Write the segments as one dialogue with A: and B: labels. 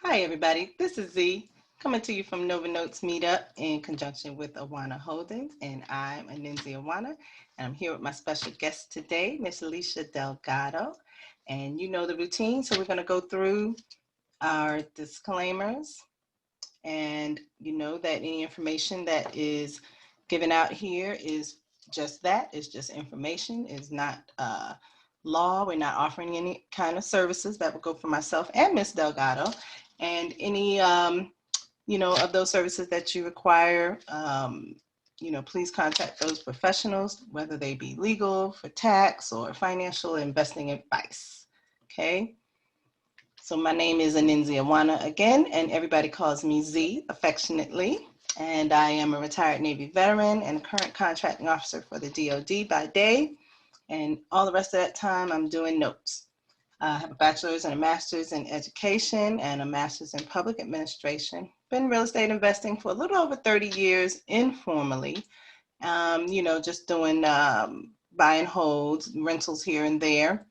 A: Hi, everybody. This is Z coming to you from Nova Notes Meetup in conjunction with Awana Holdings. And I'm Aninzi Awana. And I'm here with my special guest today, Miss Leisha Delgado. And you know the routine. So we're going to go through our disclaimers. And you know that any information that is given out here is just that. It's just information. It's not law. We're not offering any kind of services. That would go for myself and Miss Delgado. And any, of those services that you require, please contact those professionals, whether they be legal, for tax, or financial investing advice. Okay. So my name is Aninzi Awana again, and everybody calls me Z affectionately. And I am a retired Navy veteran and current contracting officer for the DoD by day. And all the rest of that time, I'm doing notes. I have a bachelor's and a master's in education and a master's in public administration. Been real estate investing for a little over 30 years informally, just doing buy and holds, rentals here and there.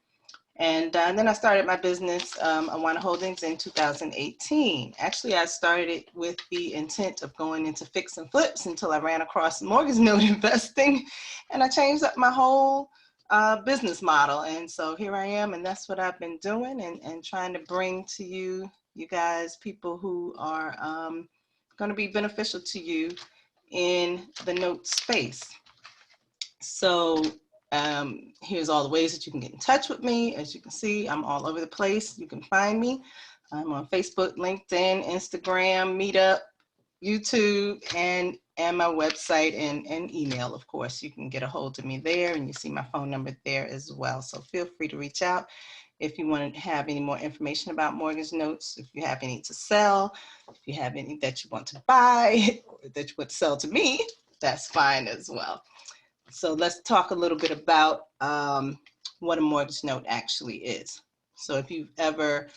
A: And then I started my business, Awana Holdings, in 2018. Actually, I started it with the intent of going into fix and flips until I ran across mortgage note investing, and I changed up my whole business model. And so here I am, and that's what I've been doing and trying to bring to you guys, people who are going to be beneficial to you in the note space. So here's all the ways that you can get in touch with me. As you can see, I'm all over the place. You can find me. I'm on Facebook, LinkedIn, Instagram, Meetup, YouTube, and my website and email, of course. You can get a hold of me there, and you see my phone number there as well. So feel free to reach out if you want to have any more information about mortgage notes, if you have any to sell, if you have any that you want to buy, or that you want to sell to me, that's fine as well. So let's talk a little bit about what a mortgage note actually is. So if you've ever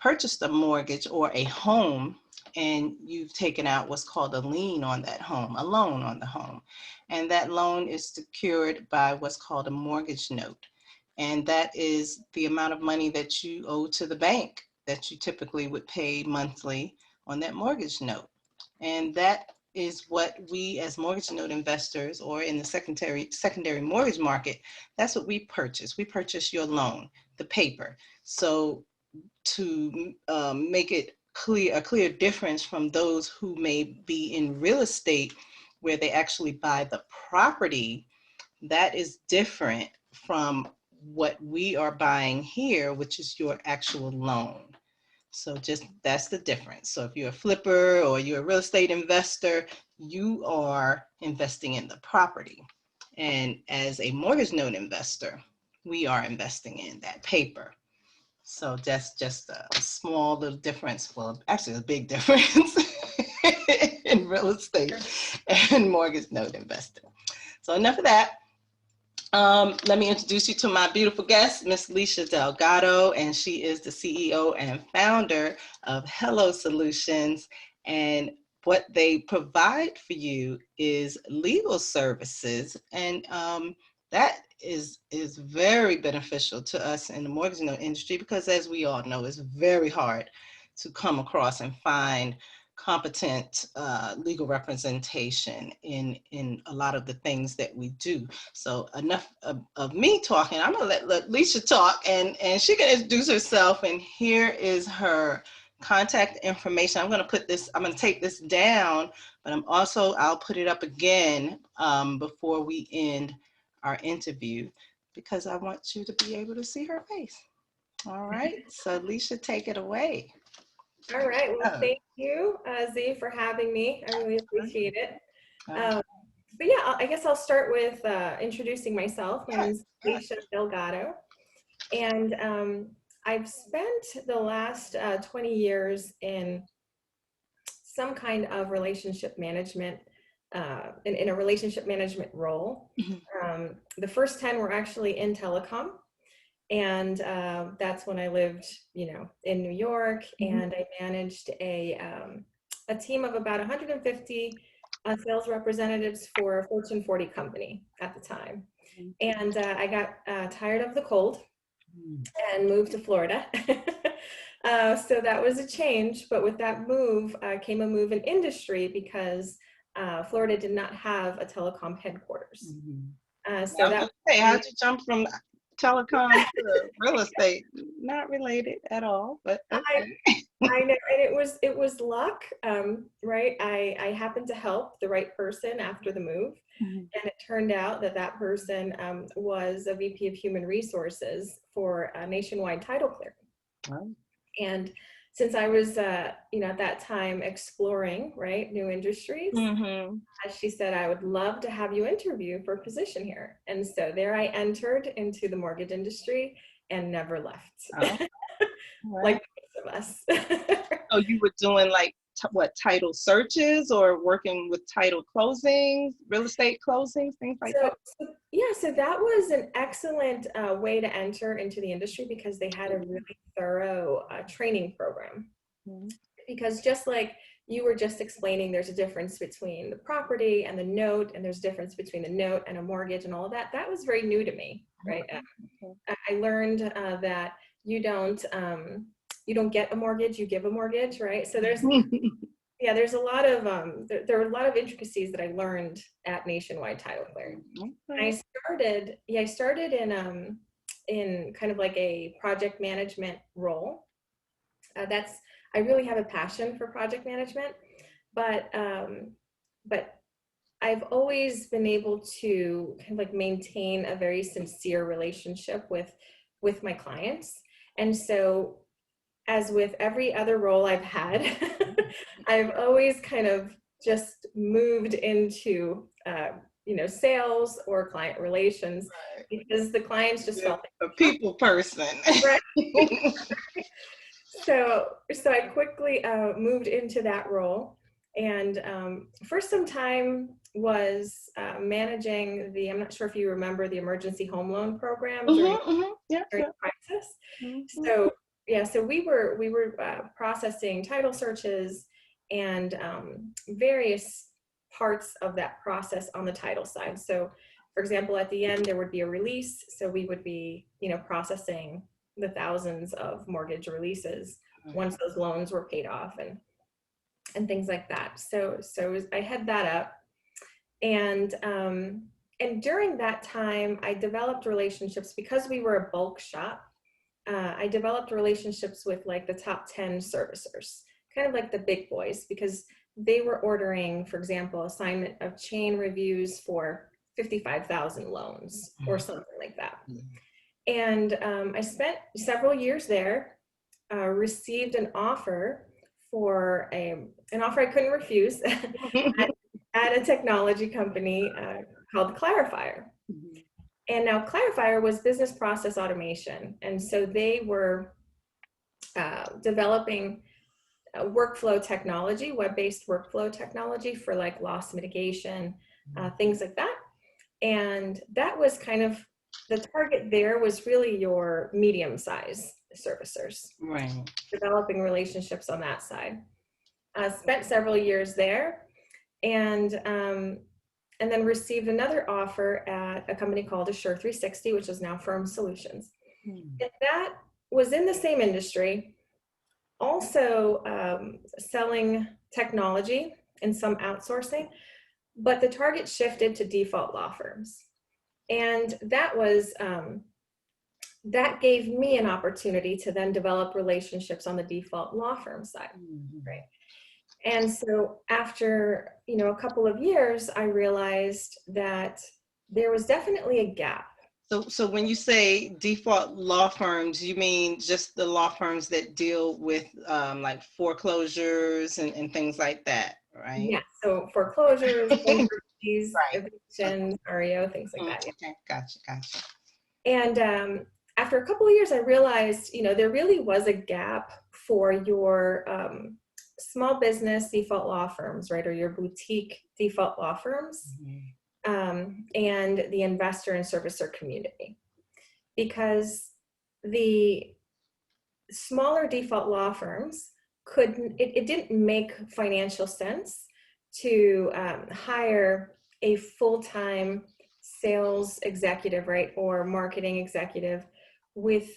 A: purchased a mortgage or a home and you've taken out what's called a lien on that home, a loan on the home, and that loan is secured by what's called a mortgage note. And that is the amount of money that you owe to the bank that you typically would pay monthly on that mortgage note. And that is what we as mortgage note investors, or in the secondary mortgage market, that's what we purchase. We purchase your loan, the paper. So to make it a clear difference from those who may be in real estate where they actually buy the property, that is different from what we are buying here, which is your actual loan. So just that's the difference. So if you're a flipper or you're a real estate investor, you are investing in the property. And as a mortgage note investor, we are investing in that paper. So that's just a small little difference. Well, actually a big difference in real estate and mortgage note investing. So enough of that. Let me introduce you to my beautiful guest, Miss Leisha Delgado, and she is the CEO and founder of Hello Solutions. And what they provide for you is legal services, and that is very beneficial to us in the mortgage note industry, because as we all know, it's very hard to come across and find competent legal representation in a lot of the things that we do. So enough of me talking. I'm gonna let Leisha talk, and she can introduce herself, and here is her contact information. I'm gonna take this down, but I'll put it up again before we end our interview, because I want you to be able to see her face. All right, so Leisha, take it away.
B: All right. Well, thank you, Z, for having me. I really appreciate it. But yeah, I guess I'll start with introducing myself. My name is Leisha Delgado, and I've spent the last 20 years in some kind of relationship management, in a relationship management role. The first 10 were actually in telecom. And that's when I lived, in New York, and I managed a team of about 150 sales representatives for a Fortune 40 company at the time. And I got tired of the cold and moved to Florida. So that was a change, but with that move came a move in industry because Florida did not have a telecom headquarters. So
A: I was
B: that
A: gonna say, how'd you jump from telecom to real estate? Not related at all, but okay.
B: I know, and it was luck, right? I happened to help the right person after the move, and it turned out that that person was a VP of Human Resources for Nationwide Title Clearing.
A: Oh.
B: And since I was, at that time exploring, right, new industries, she said, I would love to have you interview for a position here. And so there I entered into the mortgage industry and never left.
A: Oh. Right.
B: Like most of us.
A: So you were doing like title searches or working with title closings, real estate closings, things like that?
B: So that was an excellent way to enter into the industry because they had a really thorough training program. Because just like you were just explaining, there's a difference between the property and the note, and there's a difference between the note and a mortgage and all of that. That was very new to me, right? I learned that you don't get a mortgage, you give a mortgage, right? So there's there's a lot of there were a lot of intricacies that I learned at Nationwide Title Clearing. And I started in kind of like a project management role. I really have a passion for project management, but I've always been able to kind of like maintain a very sincere relationship with my clients. And so, as with every other role I've had, I've always kind of just moved into sales or client relations, because the clients just felt
A: a people person.
B: Right. So I quickly moved into that role, and for some time was managing I'm not sure if you remember the emergency home loan program during the crisis. So we were processing title searches and various parts of that process on the title side. So for example, at the end there would be a release, so we would be processing the thousands of mortgage releases once those loans were paid off and things like that. So I had that up, and during that time I developed relationships because we were a bulk shop. I developed relationships with like the top 10 servicers, kind of like the big boys, because they were ordering, for example, assignment of chain reviews for 55,000 loans or something like that. And I spent several years there, received an offer for an offer I couldn't refuse at a technology company called Clarifier. And now Clarifier was business process automation. And so they were developing workflow technology, web-based workflow technology for like loss mitigation, things like that. And that was kind of, the target there was really your medium-sized servicers, right? Developing relationships on that side. Spent several years there, and then received another offer at a company called Assure 360, which is now Firm Solutions. And that was in the same industry, also selling technology and some outsourcing, but the target shifted to default law firms. And that was, that gave me an opportunity to then develop relationships on the default law firm side, right? And so after, a couple of years, I realized that there was definitely a gap.
A: So when you say default law firms, you mean just the law firms that deal with like foreclosures and things like that, right?
B: Yeah, so foreclosures, bankruptcies, evictions, REO, things like that.
A: Yeah. Okay, gotcha.
B: And after a couple of years, I realized, there really was a gap for your small business default law firms, right? Or your boutique default law firms, and the investor and servicer community. Because the smaller default law firms it didn't make financial sense to hire a full-time sales executive, right? Or marketing executive with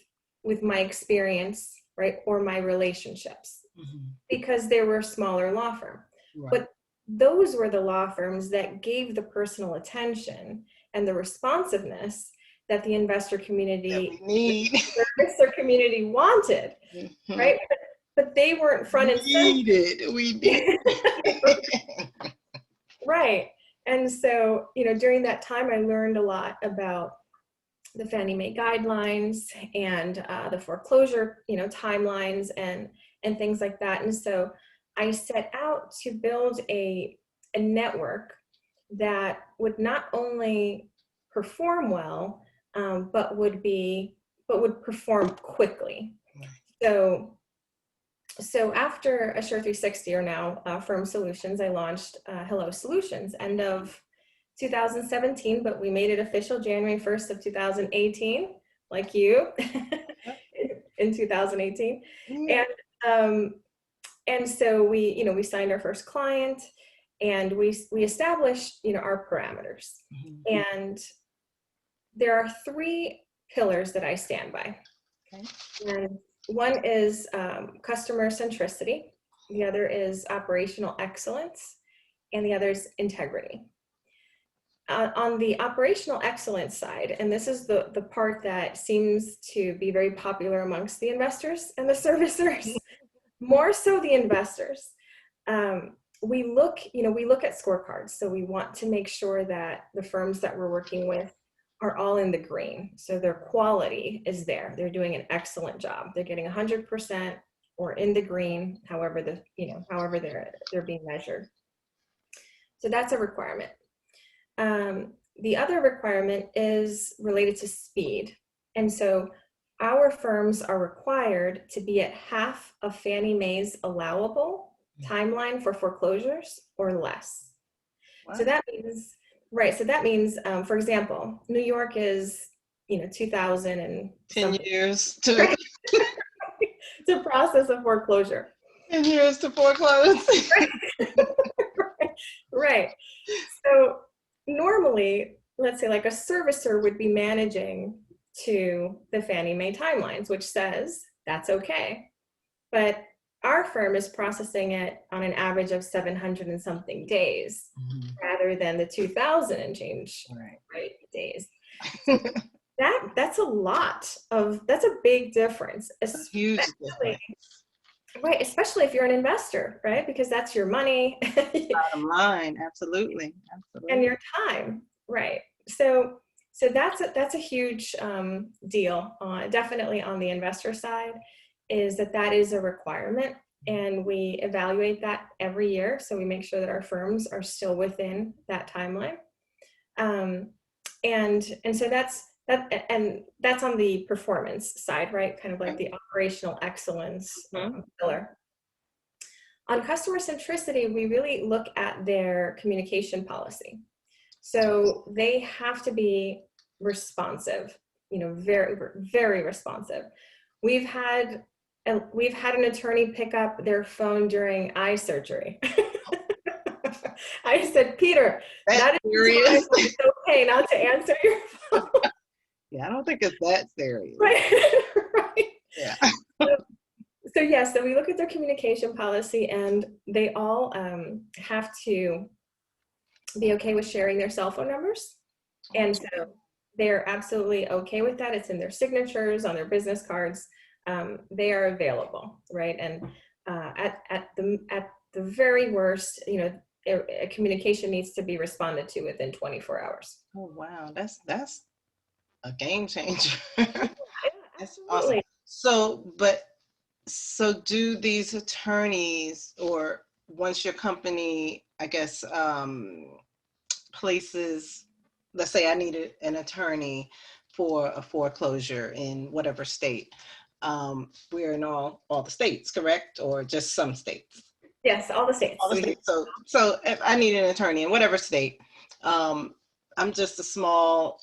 B: my experience right? Or my relationships,
A: Mm-hmm.
B: because they were a smaller law firm.
A: Right.
B: But those were the law firms that gave the personal attention and the responsiveness that the investor community,
A: that we need.
B: the investor community wanted,
A: Mm-hmm.
B: right? But they weren't front and center.
A: We need
B: Right. And so, during that time, I learned a lot about the Fannie Mae guidelines and the foreclosure, timelines and things like that. And so I set out to build a network that would not only perform well, but would perform quickly. Right. So after Assure 360, or now Firm Solutions, I launched Hello Solutions end of 2017, but we made it official January 1st of 2018, like you, in 2018. And so we signed our first client, and we established our parameters. Mm-hmm. And there are 3 pillars that I stand by. Okay. And one is customer centricity, the other is operational excellence, and the other is integrity. On the operational excellence side, and this is the part that seems to be very popular amongst the investors and the servicers, more so the investors, we look at scorecards. So we want to make sure that the firms that we're working with are all in the green. So their quality is there. They're doing an excellent job. They're getting 100% or in the green, however they're being measured. So that's a requirement. The other requirement is related to speed. And so our firms are required to be at half of Fannie Mae's allowable timeline for foreclosures or less. Wow. So that means, for example, New York is, 2000 and
A: 10 years to
B: process a foreclosure.
A: 10 years to foreclose.
B: Right. So normally, let's say like a servicer would be managing to the Fannie Mae timelines, which says that's okay. But our firm is processing it on an average of 700 and something days, mm-hmm. rather than the 2000 and change right days. That's a big difference.
A: It's a huge difference.
B: Right, especially if you're an investor, right? Because that's your money.
A: Bottom line, absolutely.
B: And your time, right? So that's a huge deal. Definitely on the investor side, is that is a requirement, and we evaluate that every year. So we make sure that our firms are still within that timeline, and so that's on the performance side, right? Kind of like the operational excellence pillar. On customer centricity, we really look at their communication policy. So they have to be responsive, very, very responsive. We've had an attorney pick up their phone during eye surgery. I said, Peter, that is serious. It's okay not to answer your phone.
A: Yeah, I don't think it's that serious.
B: Right. Right.
A: Yeah.
B: So we look at their communication policy, and they all have to be okay with sharing their cell phone numbers. And so they're absolutely okay with that. It's in their signatures, on their business cards. They are available, right? And at the very worst, a communication needs to be responded to within 24 hours.
A: Oh wow, that's a game changer.
B: Yeah,
A: that's awesome. So do these attorneys, or once your company, I guess, places, let's say I needed an attorney for a foreclosure in whatever state. We're in all the states, correct? Or just some states?
B: Yes, all the states.
A: All the states. So if I need an attorney in whatever state, I'm just a small,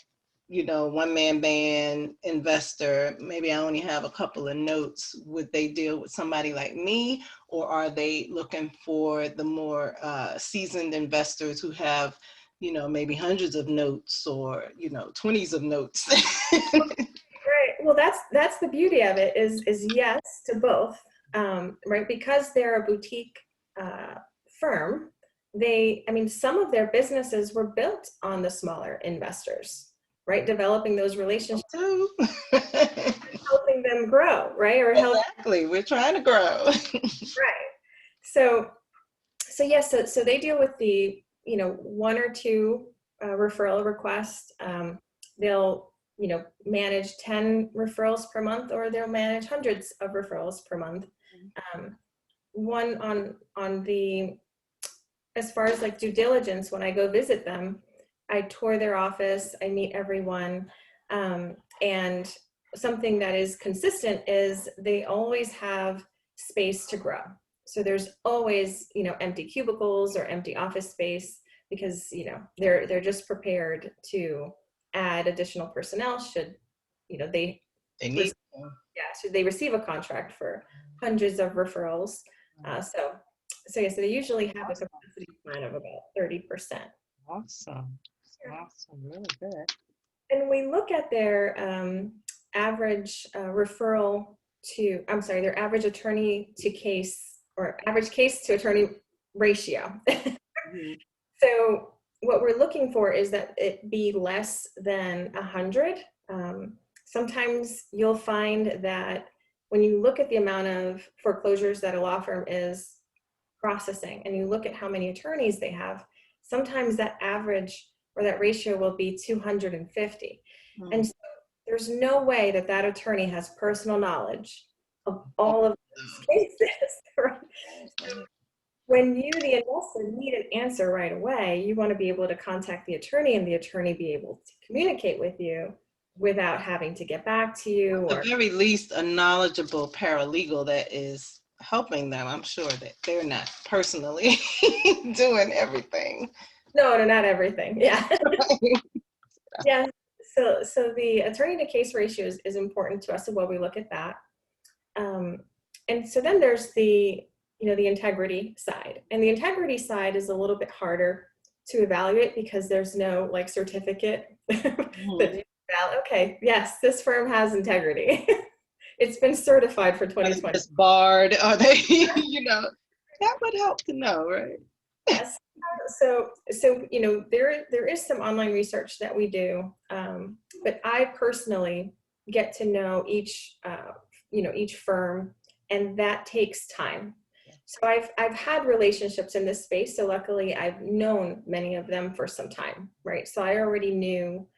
A: one-man band investor. Maybe I only have a couple of notes. Would they deal with somebody like me, or are they looking for the more seasoned investors who have, maybe hundreds of notes, or 20s of notes?
B: Right. Well, that's the beauty of it is yes to both, right? Because they're a boutique firm, some of their businesses were built on the smaller investors, right? Developing those relationships,
A: too.
B: helping them grow, right? Or
A: exactly. We're trying to grow.
B: right. So yes, so they deal with the, one or two referral requests. They'll, manage 10 referrals per month, or they'll manage hundreds of referrals per month. One on the, as far as like due diligence, when I go visit them, I tour their office, I meet everyone. And something that is consistent is they always have space to grow. So there's always, empty cubicles or empty office space, because, they're just prepared to add additional personnel should, they
A: need
B: should they receive a contract for hundreds of referrals. So they usually have a capacity plan of about 30%.
A: Awesome. Awesome. Really good.
B: And we look at their average their average attorney to case, or average case to attorney ratio. Mm-hmm. So what we're looking for is that it be less than 100. Sometimes you'll find that when you look at the amount of foreclosures that a law firm is processing, and you look at how many attorneys they have, sometimes that average or that ratio will be 250. Mm-hmm. And so there's no way that that attorney has personal knowledge of all of those cases, right? So when you, the investor, need an answer right away, you want to be able to contact the attorney, and the attorney be able to communicate with you without having to get back to you.
A: At the very least, a knowledgeable paralegal that is helping them. I'm sure that they're not personally doing everything.
B: No, not everything. Yeah. Yeah. So the attorney to case ratio is important to us, and while we look at that. And so then there's the, the integrity side. And the integrity side is a little bit harder to evaluate, because there's no like certificate that okay, yes, this firm has integrity. It's been certified for 2020.
A: It's barred, or they, that would help to know, right?
B: Yes. So there is some online research that we do, but I personally get to know each firm, and that takes time. So I've had relationships in this space, so luckily I've known many of them for some time, right? So I already knew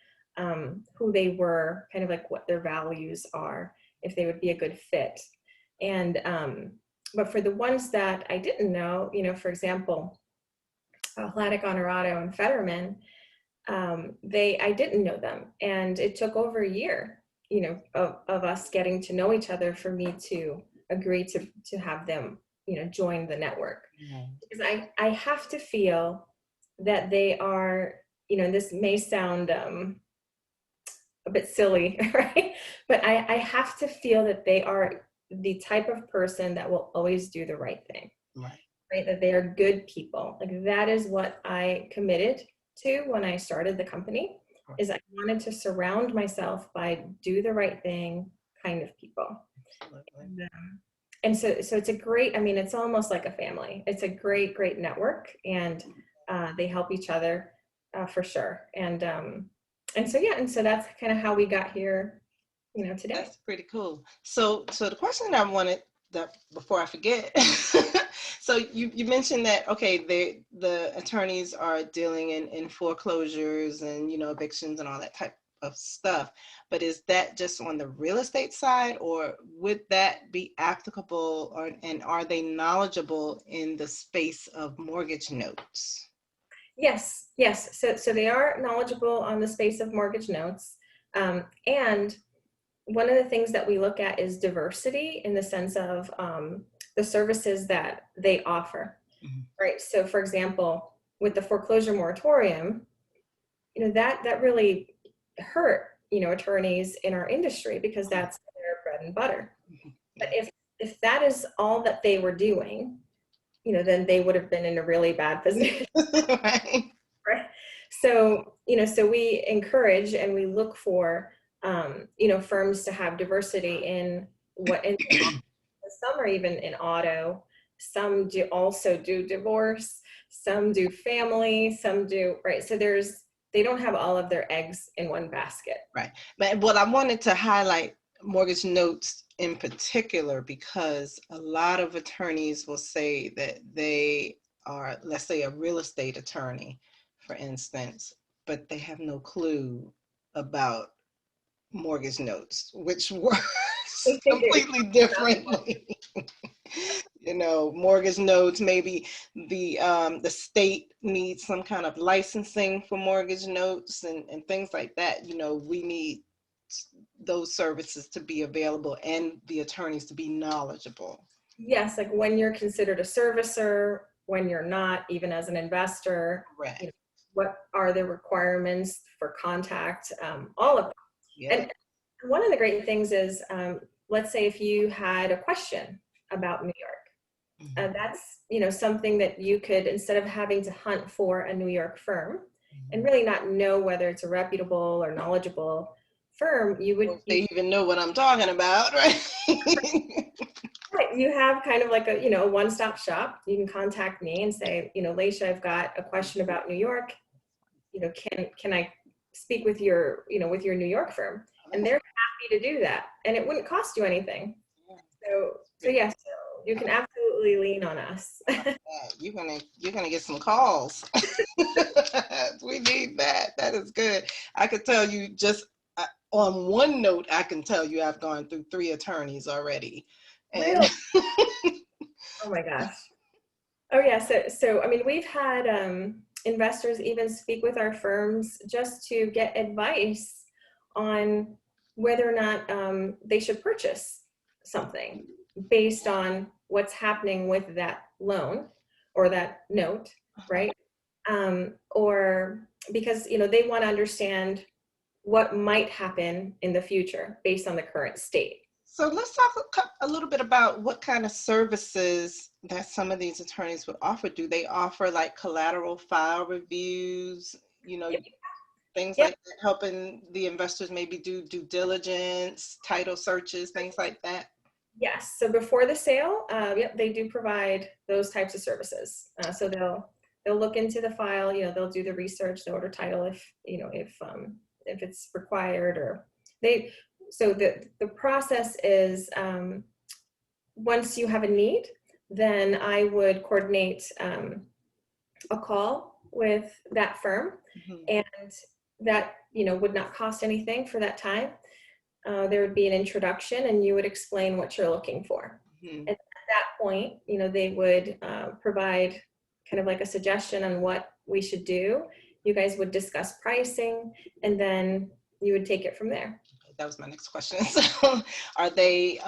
B: who they were, kind of like what their values are, if they would be a good fit. And but for the ones that I didn't know, for example, Atlantic Honorado and Fetterman, I didn't know them, and it took over a year, of us getting to know each other for me to agree to have them, join the network. Because I have to feel that they are, this may sound a bit silly, right? But I have to feel that they are the type of person that will always do the right thing. Right? That they are good people. Like, that is what I committed to when I started the company, is I wanted to surround myself by do the right thing kind of people. And so it's a great, it's almost like a family. It's a great, great network, and they help each other for sure. And so that's kind of how we got here, today.
A: That's pretty cool. So the question I wanted, that before I forget, so you mentioned that, okay, the attorneys are dealing in foreclosures and, evictions and all that type of stuff, but is that just on the real estate side, or would that be applicable, and are they knowledgeable in the space of mortgage notes?
B: Yes. So they are knowledgeable on the space of mortgage notes. And one of the things that we look at is diversity, in the sense of the services that they offer, right? So for example, with the foreclosure moratorium, that really hurt, attorneys in our industry, because that's their bread and butter. But if that is all that they were doing, then they would have been in a really bad position. Right? So, so we encourage and we look for firms to have diversity in what, in some are even in auto, some also do divorce, some do family, some do, right? So they don't have all of their eggs in one basket.
A: Right. But what I wanted to highlight mortgage notes in particular, because a lot of attorneys will say that they are, let's say, a real estate attorney, for instance, but they have no clue about mortgage notes, which works completely differently. Mortgage notes, maybe the state needs some kind of licensing for mortgage notes and things like that. We need those services to be available and the attorneys to be knowledgeable.
B: Yes, like when you're considered a servicer, when you're not, even as an investor.
A: Right.
B: What are the requirements for contact, all of them.
A: Yeah.
B: And one of the great things is, let's say if you had a question about New York, that's something that you could, instead of having to hunt for a New York firm and really not know whether it's a reputable or knowledgeable firm, you would,
A: well, they even know what I'm talking about, right?
B: Right. You have kind of like a one-stop shop. You can contact me and say, Leisha, I've got a question about New York. Can I speak with your New York firm? And they're happy to do that, and it wouldn't cost you anything. So yes, you can absolutely lean on us.
A: You're gonna get some calls. We need that. That is good. I could tell you just on one note, I can tell you I've gone through 3 attorneys already. And
B: Really? Oh my gosh. Oh yeah. So I mean, we've had investors even speak with our firms just to get advice on whether or not they should purchase something based on what's happening with that loan or that note, right? Or because they want to understand what might happen in the future based on the current state.
A: So let's talk a little bit about what kind of services that some of these attorneys would offer. Do they offer like collateral file reviews, things like that, helping the investors maybe do due diligence, title searches, things like that?
B: Yes. So before the sale, they do provide those types of services. So they'll look into the file. They'll do the research, they'll order title if it's required, or they. So the process is, once you have a need, then I would coordinate a call with that firm, and that would not cost anything for that time. There would be an introduction, and you would explain what you're looking for. And at that point, they would provide kind of like a suggestion on what we should do. You guys would discuss pricing, and then you would take it from there.
A: That was my next question. So are they,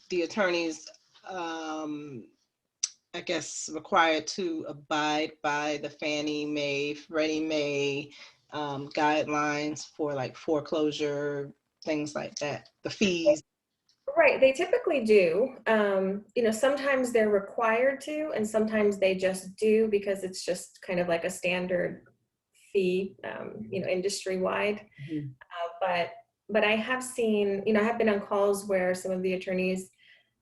A: the attorneys, I guess, required to abide by the Fannie Mae, Freddie Mae guidelines for like foreclosure, things like that, the fees?
B: Right, they typically do. Sometimes they're required to, and sometimes they just do because it's just kind of like a standard fee, industry-wide. But I have seen, I have been on calls where some of the attorneys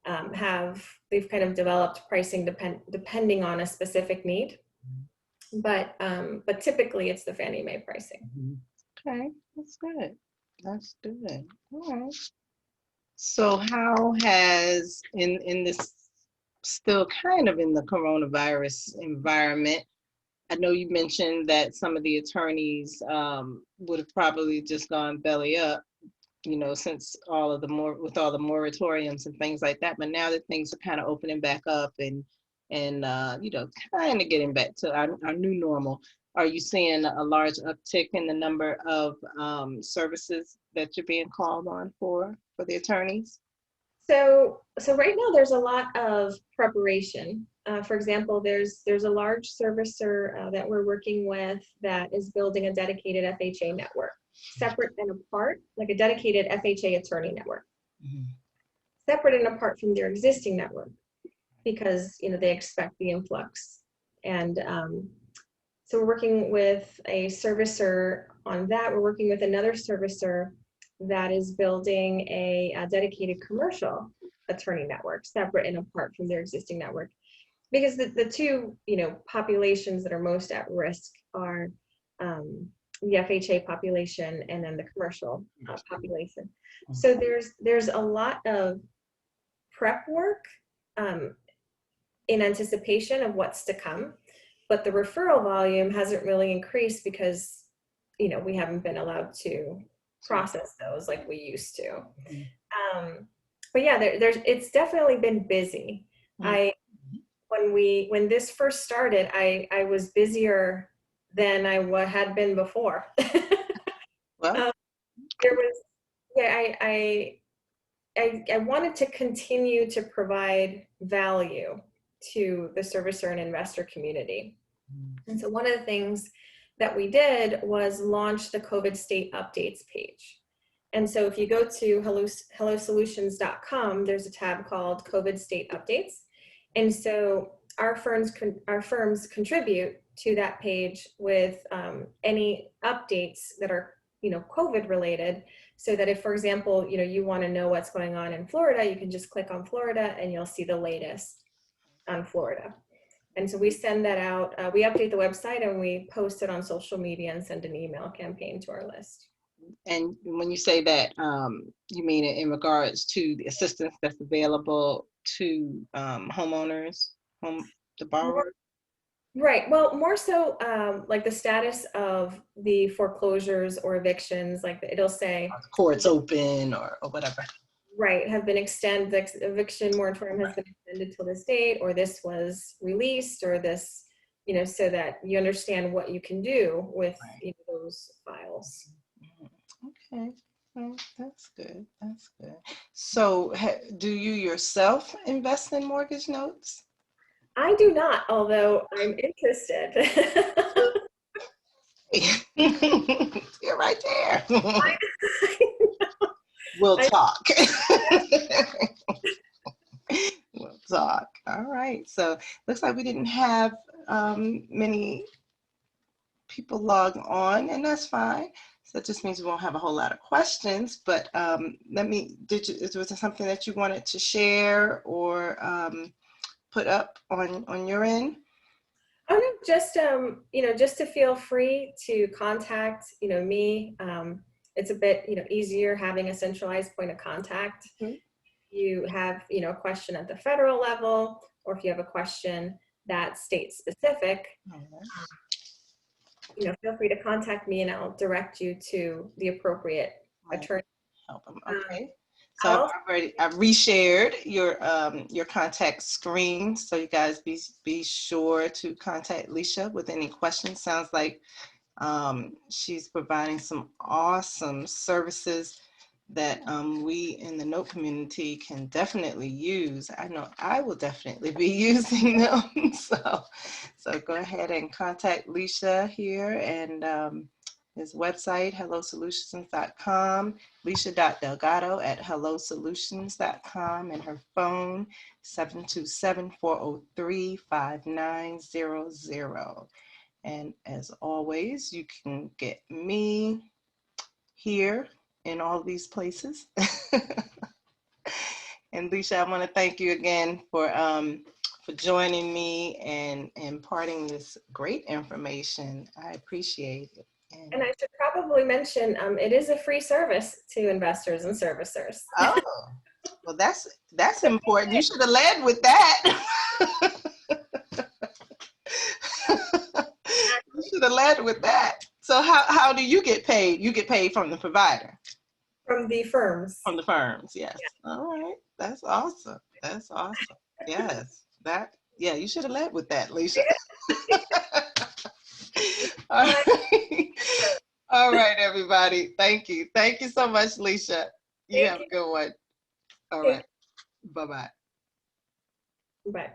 B: they've kind of developed pricing depending on a specific need. But typically it's the Fannie Mae pricing.
A: Okay, that's good. That's good. All right. So how has, in this still kind of in the coronavirus environment, I know you mentioned that some of the attorneys would have probably just gone belly up, since with all the moratoriums and things like that. But now that things are kind of opening back up and kind of getting back to our new normal, are you seeing a large uptick in the number of services that you're being called on for the attorneys?
B: So right now there's a lot of preparation. For example, there's a large servicer that we're working with that is building a dedicated FHA network, separate and apart, like a dedicated FHA attorney network, separate and apart from their existing network, because they expect the influx. And so we're working with a servicer on that. We're working with another servicer that is building a dedicated commercial attorney network, separate and apart from their existing network. Because the two, populations that are most at risk are the FHA population and then the commercial population. So there's a lot of prep work in anticipation of what's to come, but the referral volume hasn't really increased because we haven't been allowed to process those like we used to. But yeah, it's definitely been busy. When this first started, I was busier than I had been before.
A: Well,
B: there was, yeah, I wanted to continue to provide value to the servicer and investor community. And so one of the things that we did was launch the COVID state updates page. And so if you go to hellosolutions.com, there's a tab called COVID state updates. And so our firms contribute to that page with any updates that are COVID related, so that if, for example, you want to know what's going on in Florida, you can just click on Florida and you'll see the latest on Florida. And so we send that out. We update the website and we post it on social media and send an email campaign to our list.
A: And when you say that, you mean it in regards to the assistance that's available to homeowners, the borrowers?
B: Right. Well, more so like the status of the foreclosures or evictions, like it'll say
A: the court's open or whatever.
B: Right. Have been extended, the eviction moratorium has been extended till this date, or this was released, or this, so that you understand what you can do with those files.
A: Okay. Well, that's good. That's good. So do you yourself invest in mortgage notes?
B: I do not, although I'm interested.
A: You're right there. We'll talk. We'll talk. All right. So looks like we didn't have many people log on, and that's fine. So that just means we won't have a whole lot of questions. But was there something that you wanted to share or put up on your end?
B: Oh no, just just to feel free to contact me. It's a bit easier having a centralized point of contact. Mm-hmm. You have a question at the federal level, or if you have a question that's state specific, feel free to contact me and I'll direct you to the appropriate attorney.
A: Help them. Okay. So I've reshared your contact screen, so you guys be sure to contact Leisha with any questions. Sounds like she's providing some awesome services that we in the note community can definitely use. I know I will definitely be using them. So go ahead and contact Leisha here, and his website, hellosolutions.com, Leisha.Delgado at hellosolutions.com, and her phone, 727-403-5900. And as always, you can get me here in all these places. And Leisha, I want to thank you again for joining me and imparting this great information. I appreciate it.
B: And I should probably mention, it is a free service to investors and servicers.
A: Oh, well, that's important. You should have led with that. You should have led with that. So how do you get paid? You get paid from the provider?
B: From the firms.
A: From the firms, yes. Yeah. All right. That's awesome. That's awesome. Yes. You should have led with that, Leisha. All right. All right, everybody. Thank you. Thank you so much, Leisha. You have a good one. All right. Bye-bye.
B: Bye.